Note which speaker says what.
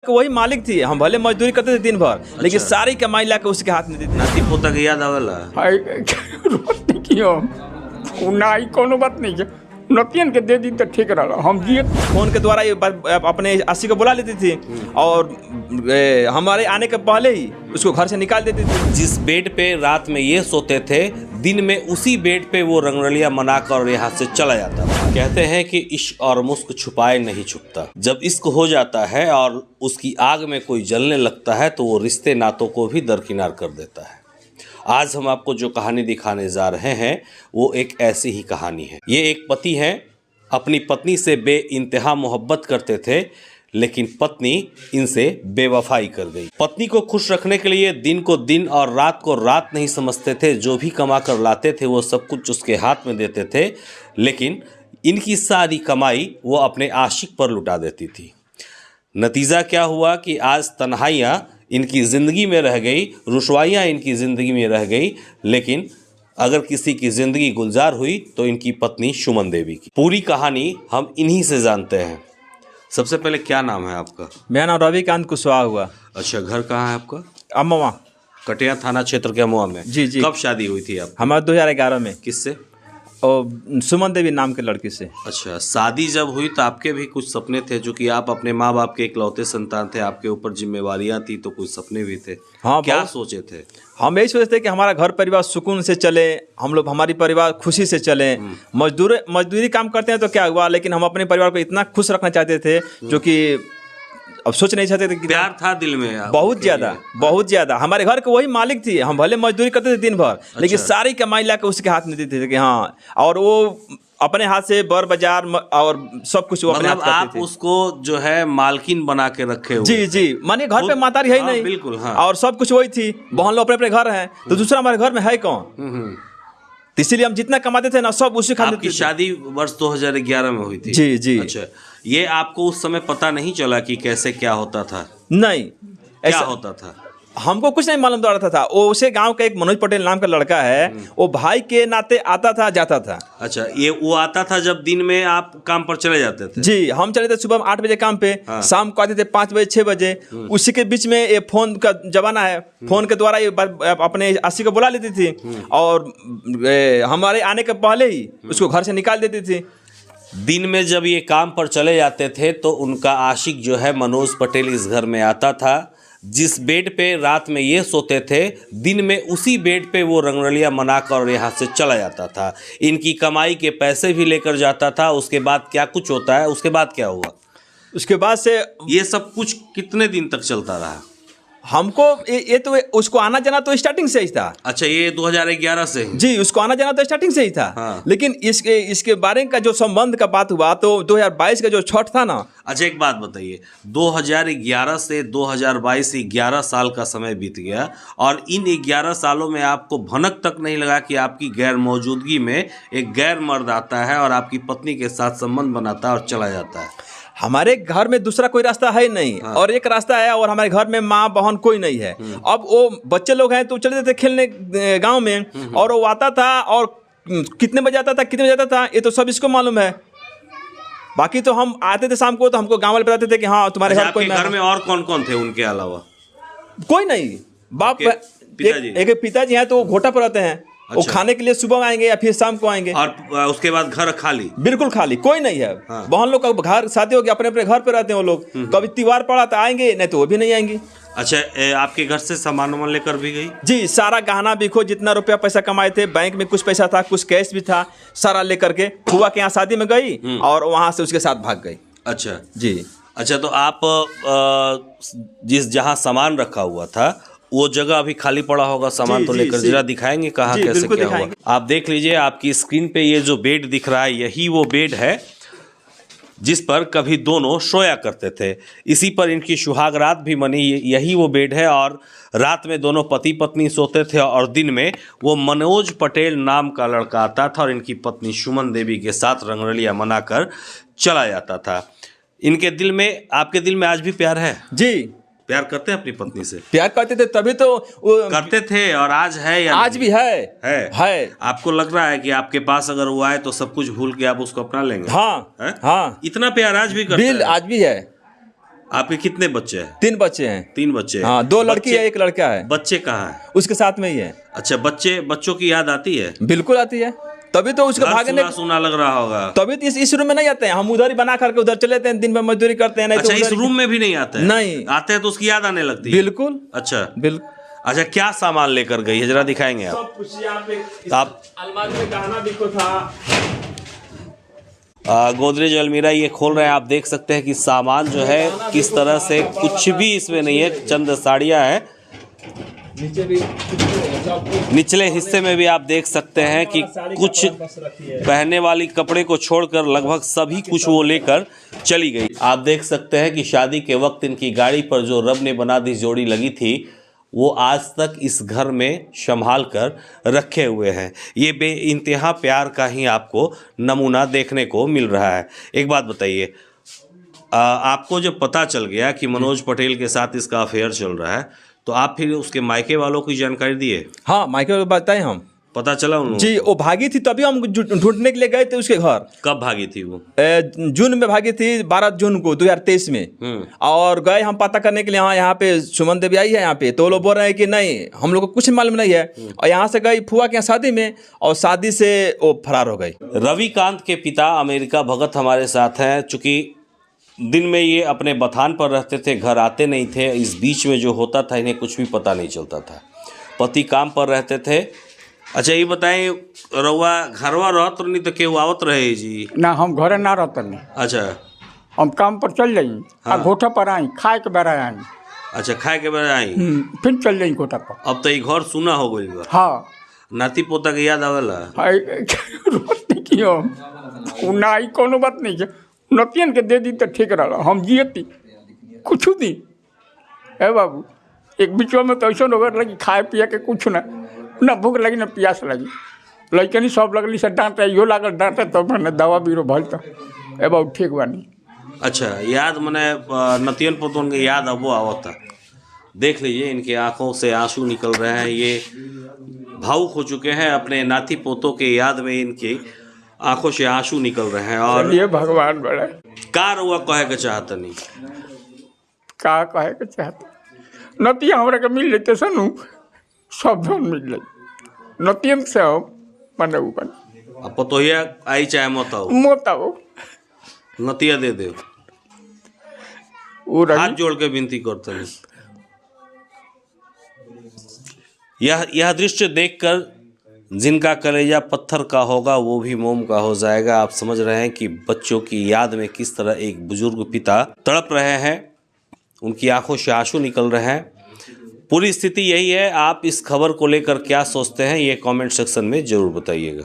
Speaker 1: वही मालिक थी। हम भले मजदूरी करते थे दिन भर, लेकिन सारी कमाई लाके उसके हाथ में देते।
Speaker 2: नाती पोता के याद आवेला?
Speaker 3: नहीं कोनो बात नहीं है, नतियन के दे दी तो ठीक रहा। हम दिए
Speaker 1: फोन के द्वारा ये अपने आशी को बुला लेती थी और हमारे आने के पहले ही उसको घर से निकाल देती थी।
Speaker 2: जिस बेड पे रात में ये सोते थे, दिन में उसी बेड पे वो रंगरलिया मनाकर यहाँ से चला जाता था। कहते हैं कि इश्क और मुस्क छुपाए नहीं छुपता। जब इश्क हो जाता है और उसकी आग में कोई जलने लगता है तो वो रिश्ते नातों को भी दरकिनार कर देता है। आज हम आपको जो कहानी दिखाने जा रहे हैं वो एक ऐसी ही कहानी है। ये एक पति हैं, अपनी पत्नी से बेइंतहा मोहब्बत करते थे, लेकिन पत्नी इनसे बेवफाई कर गई। पत्नी को खुश रखने के लिए दिन को दिन और रात को रात नहीं समझते थे। जो भी कमा कर लाते थे वो सब कुछ उसके हाथ में देते थे, लेकिन इनकी सारी कमाई वो अपने आशिक पर लुटा देती थी। नतीजा क्या हुआ कि आज तन्हाइयाँ इनकी ज़िंदगी में रह गई, रुसवाइयाँ इनकी ज़िंदगी में रह गई। लेकिन अगर किसी की ज़िंदगी गुलजार हुई तो इनकी पत्नी सुमन देवी की। पूरी कहानी हम इन्हीं से जानते हैं। सबसे पहले क्या नाम है आपका?
Speaker 1: मेरा नाम रविकांत कुशवाहा हुआ।
Speaker 2: अच्छा, घर कहाँ है आपका?
Speaker 1: अमवा,
Speaker 2: कटिया थाना क्षेत्र के अमवा में।
Speaker 1: जी जी।
Speaker 2: कब शादी हुई थी आप?
Speaker 1: हमारा 2011 में।
Speaker 2: किससे?
Speaker 1: और सुमन देवी नाम के लड़की से।
Speaker 2: अच्छा, शादी जब हुई तो आपके भी कुछ सपने थे, जो कि आप अपने माँ बाप के इकलौते संतान थे, आपके ऊपर जिम्मेवारियां थी, तो कुछ सपने भी थे।
Speaker 1: हाँ,
Speaker 2: क्या सोचे थे?
Speaker 1: हम यही सोचते थे कि हमारा घर परिवार सुकून से चले, हम लोग हमारी परिवार खुशी से चले। मजदूरी काम करते हैं तो क्या हुआ, लेकिन हम अपने परिवार को इतना खुश रखना चाहते थे जो कि अब सोच नहीं सकते थे कि
Speaker 2: प्यार था दिल में
Speaker 1: बहुत ज्यादा। हमारे घर के वही मालिक थी। हम भले मजदूरी करते थे दिन भर, लेकिन सारी कमाई लाके उसके हाथ में देते थे कि हाँ, और वो अपने हाथ से बर बाजार और सब कुछ वो अपने हाथ करते
Speaker 2: आप
Speaker 1: थे।
Speaker 2: उसको जो है मालकिन बना के रखे हुए।
Speaker 1: जी जी, मानिए घर पे मातारी है ही नहीं।
Speaker 2: बिल्कुल, हाँ।
Speaker 1: और सब कुछ वही थी। बहन लोग अपने अपने घर हैं, तो दूसरा हमारे घर में है कौन? तो इसीलिए हम जितना कमाते थे ना, सब उसी खाते थे।
Speaker 2: आपकी शादी वर्ष 2011 में हुई थी?
Speaker 1: जी जी।
Speaker 2: अच्छा, ये आपको उस समय पता नहीं चला कि कैसे क्या होता था?
Speaker 1: नहीं,
Speaker 2: क्या होता था?
Speaker 1: हमको कुछ नहीं मालूम पड़ता था। वो उसे गांव का एक मनोज पटेल नाम का लड़का है, वो भाई के नाते आता था जाता था।
Speaker 2: अच्छा, ये वो आता था जब दिन में आप काम पर चले जाते थे?
Speaker 1: जी, हम चले थे सुबह 8 बजे काम पे। हाँ। शाम को आते थे 5 बजे 6 बजे। उसी के बीच में ये फोन का जमाना है, फोन के द्वारा ये अपने आशी को बुला लेती थी और हमारे आने के पहले ही उसको घर से निकाल देती थी।
Speaker 2: दिन में जब ये काम पर चले जाते थे तो उनका आशिक जो है मनोज पटेल इस घर में आता था। जिस बेड पे रात में ये सोते थे, दिन में उसी बेड पे वो रंगरलिया मनाकर यहाँ से चला जाता था। इनकी कमाई के पैसे भी लेकर जाता था। उसके बाद क्या कुछ होता है, उसके बाद क्या हुआ?
Speaker 1: उसके बाद से
Speaker 2: ये सब कुछ कितने दिन तक चलता रहा?
Speaker 1: हमको ये तो उसको आना जाना तो स्टार्टिंग से ही था।
Speaker 2: अच्छा, ये 2011 से?
Speaker 1: जी, उसको आना जाना तो स्टार्टिंग से ही था।
Speaker 2: हाँ।
Speaker 1: लेकिन इसके बारे का जो संबंध का बात हुआ तो 2022 का जो छठ था ना।
Speaker 2: अच्छा, एक बात बताइए, 2011 से 2022 11 साल का समय बीत गया और इन 11 सालों में आपको भनक तक नहीं लगा कि आपकी गैर मौजूदगी में एक गैर मर्द आता है और आपकी पत्नी के साथ संबंध बनाता है और चला जाता है?
Speaker 1: हमारे घर में दूसरा कोई रास्ता है नहीं। हाँ। और एक रास्ता है, और हमारे घर में माँ बहन कोई नहीं है। अब वो बच्चे लोग हैं तो चले जाते खेलने गांव में, और वो आता था और कितने बजे आता था, कितने बजे आता था, ये तो सब इसको मालूम है। बाकी तो हम आते थे शाम को तो हमको गांव वाले बताते थे कि हाँ तुम्हारे घर कोई।
Speaker 2: घर में और कौन कौन थे उनके अलावा?
Speaker 1: कोई नहीं। बाप एक पिताजी हैं तो वो घोटा पर रहते हैं। अच्छा। वो खाने के लिए सुबह आएंगे या फिर शाम को आएंगे, और
Speaker 2: उसके बाद घर खाली,
Speaker 1: बिल्कुल खाली, कोई नहीं है। हाँ। बहन लोग का घर शादी हो गया, अपने अपने घर पे रहते हैं वो लोग। कभी त्योहार पड़ा तो आएंगे, नहीं तो वो भी नहीं आएंगे।
Speaker 2: अच्छा, आपके घर से सामान वामान लेकर भी गई?
Speaker 1: जी, सारा गहना बिको, जितना रुपया पैसा कमाए थे, बैंक में कुछ पैसा था, कुछ कैश भी था, सारा लेकर के फुआ के यहाँ शादी में गई और वहाँ से उसके साथ भाग गई।
Speaker 2: अच्छा
Speaker 1: जी।
Speaker 2: अच्छा, तो आप जिस जहाँ सामान रखा हुआ था वो जगह अभी खाली पड़ा होगा सामान तो लेकर, जरा दिखाएंगे कहाँ कैसे क्या हुआ? आप देख लीजिए, आपकी स्क्रीन पे ये जो बेड दिख रहा है, यही वो बेड है जिस पर कभी दोनों सोया करते थे। इसी पर इनकी सुहागरात भी मनी। यही वो बेड है, और रात में दोनों पति पत्नी सोते थे और दिन में वो मनोज पटेल नाम का लड़का आता था और इनकी पत्नी सुमन देवी के साथ रंगरलिया मनाकर चला जाता था। इनके दिल में, आपके दिल में आज भी प्यार है?
Speaker 1: जी,
Speaker 2: प्यार करते हैं अपनी पत्नी से?
Speaker 1: प्यार करते थे तभी तो
Speaker 2: करते थे, और आज है या
Speaker 1: आज भी है।
Speaker 2: आपको लग रहा है कि आपके पास अगर वो आए तो सब कुछ भूल के आप उसको अपना लेंगे?
Speaker 1: हाँ है? हाँ,
Speaker 2: इतना प्यार आज भी करते हैं?
Speaker 1: आज भी है।
Speaker 2: आपके कितने बच्चे हैं?
Speaker 1: 3 बच्चे हैं।
Speaker 2: 3 बच्चे हैं।
Speaker 1: हाँ, 2 लड़की
Speaker 2: बच्चे-
Speaker 1: है, 1 लड़का है।
Speaker 2: बच्चे कहाँ हैं?
Speaker 1: उसके साथ में ही है।
Speaker 2: अच्छा, बच्चों की याद आती है?
Speaker 1: बिल्कुल आती है, तभी तो उसको
Speaker 2: घर
Speaker 1: भागने,
Speaker 2: सुना सुना लग रहा होगा।
Speaker 1: तभी तो इस रूम में नहीं आते हैं। हम उधर ही बना करके उधर चले जाते हैं, दिन में मजदूरी करते हैं। नहीं
Speaker 2: अच्छा,
Speaker 1: तो
Speaker 2: इस
Speaker 1: उधर ही-
Speaker 2: रूम में भी नहीं आते हैं?
Speaker 1: नहीं।
Speaker 2: आते हैं तो उसकी याद आने लगती है?
Speaker 1: बिल्कुल
Speaker 2: अच्छा,
Speaker 1: बिल्कुल।
Speaker 2: अच्छा, क्या सामान लेकर गई है, जरा दिखाएंगे आप?
Speaker 1: सब कुछ यहाँ पे,
Speaker 2: आप
Speaker 1: अलमारी में गहना भी कुछ था।
Speaker 2: गोदरेज अलमीरा ये खोल रहे हैं, आप देख सकते हैं कि सामान जो है किस तरह से, कुछ भी इसमें नहीं है, चंद साड़ियाँ हैं।
Speaker 1: नीचे भी
Speaker 2: निचले हिस्से में भी आप देख सकते हैं कि कुछ पहनने वाली कपड़े को छोड़कर लगभग सभी कुछ वो लेकर चली गई। आप देख सकते हैं कि शादी के वक्त इनकी गाड़ी पर जो रब ने बना दी जोड़ी लगी थी, वो आज तक इस घर में संभाल कर रखे हुए हैं। ये बेइंतहा प्यार का ही आपको नमूना देखने को मिल रहा है। एक बात बताइए, आपको जब पता चल गया कि मनोज पटेल के साथ इसका अफेयर चल रहा है, तो आप फिर उसके मायके वालों को जानकारी दिए?
Speaker 1: हाँ, मायके को बताए हम।
Speaker 2: पता चला उन्होंने?
Speaker 1: जी, वो भागी थी, तभी हम ढूंढने के लिए गए थे उसके घर।
Speaker 2: कब भागी थी वो?
Speaker 1: जून में भागी थी, 12 जून को 2023 में। और गए हम पता करने के लिए। हाँ, यहाँ पे सुमन देवी आई है यहाँ पे, तो वो लोग बोल रहे हैं कि नहीं, हम लोग को कुछ मालूम नहीं है। और यहाँ से गई फुआ के यहाँ शादी में, और शादी से वो फरार हो गई।
Speaker 2: रविकांत के पिता अमेरिका भगत हमारे साथ हैं। चूँकि दिन में ये अपने बथान पर रहते थे, घर आते नहीं थे, इस बीच में जो होता था इन्हें कुछ भी पता नहीं चलता था। पति काम पर रहते थे। अच्छा, ये बताएं, रउआ घरवा रहत नहीं तो केहू आवत रहे जी?
Speaker 3: ना, हम घरे ना रहते नहीं,
Speaker 2: अच्छा,
Speaker 3: हम काम पर चल जाई।
Speaker 2: हाँ।
Speaker 3: घोटा पर आई, खाए के बेरा आई।
Speaker 2: अच्छा, खाए के बेरा आई।
Speaker 3: फिर चल जाई घोटा पर।
Speaker 2: अब तो ये घर सुना हो गई बा।
Speaker 3: हाँ,
Speaker 2: नाती पोता के याद आवेला?
Speaker 3: रोज नहीं कियो ना, आई कोनो बात नहीं है। नतियन के दे दी तो ठीक रहा, हम जियती कुछ दी। है बाबू, एक बीचवा में तो ऐसा होगा लगी, खाए पिए के कुछ ना भूख लगी ना प्यास लगी। लड़कनी सब लगली से डांटे, इहो लागल डांटे, तो मैंने दवा बीरो भल तो ए बाबू ठीक बानी।
Speaker 2: अच्छा, याद मने नतियन पोतन के याद अब वो आवता। देख लीजिए, इनकी आंखों से आंसू निकल रहे हैं, ये भावुक हो चुके हैं। अपने नाती पोतों के याद में इनकी आंखों से आंसू निकल रहे हैं। और
Speaker 3: ये भगवान बड़ा
Speaker 2: का रउआ कहे के चाहत नहीं?
Speaker 3: का कहे के चाहते, नतिया हमरा के मिल लेते सनु, सब धन मिल जाए। नतियन से मने ऊपर
Speaker 2: अब पतोहिया आई चाहे मत आओ,
Speaker 3: मोता हो
Speaker 2: नतिया दे दे।
Speaker 3: वो
Speaker 2: हाथ
Speaker 3: रही।
Speaker 2: जोड़ के विनती करते हैं। यह दृश्य देखकर जिनका कलेजा पत्थर का होगा वो भी मोम का हो जाएगा। आप समझ रहे हैं कि बच्चों की याद में किस तरह एक बुजुर्ग पिता तड़प रहे हैं, उनकी आंखों से आंसू निकल रहे हैं। पूरी स्थिति यही है। आप इस खबर को लेकर क्या सोचते हैं, ये कमेंट सेक्शन में ज़रूर बताइएगा।